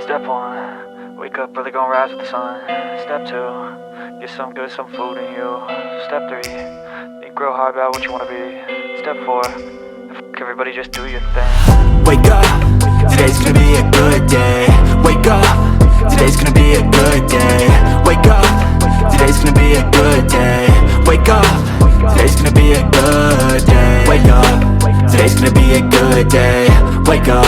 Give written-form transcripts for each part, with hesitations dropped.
Step 1, wake up early, gonna rise with the sun. Step 2, get some good, some food in you. Step 3, think real hard about what you wanna be. Step 4, fuck everybody, just do your thing. Wake up, today's gonna be a good day. Wake up, today's gonna be a good day. Wake up, today's gonna be a good day. Wake up, today's gonna be a good day. Wake up, today's gonna be a good day. Wake up,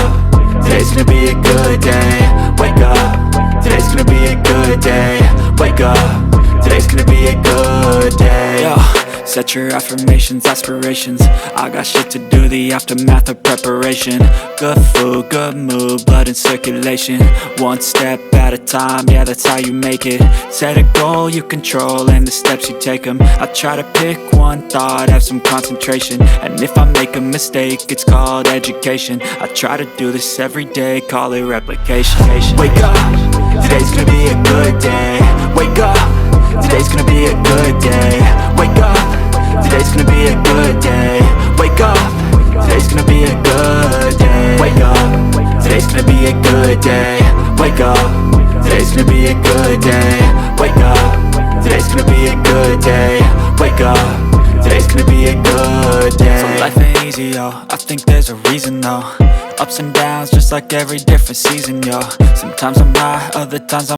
today's gonna be a good day. Wake up, today's gonna be a good day. Wake up, today's gonna be a good day. Yo, set your affirmations, aspirations. I got shit to do, the aftermath of preparation. Good food, good mood, blood in circulation. One step at a time, yeah, that's how you make it. Set a goal you control and the steps you take them. I try to pick one thought, have some concentration. And if I make a mistake, it's called education. I try to do this every day, call it replication. Wake up, today's gonna be a good day. Wake up, today's gonna be a good day. Wake up, today's gonna be a good day. Wake up, today's gonna be a good day. Wake up, today's gonna be a good day. Wake up, today's gonna be a good day. Wake up, today's gonna be a good day. Wake up, today's gonna be a good day. So life ain't easy, yo, I think there's a reason though. Ups and downs, just like every different season, yo. Sometimes I'm high, other times I'm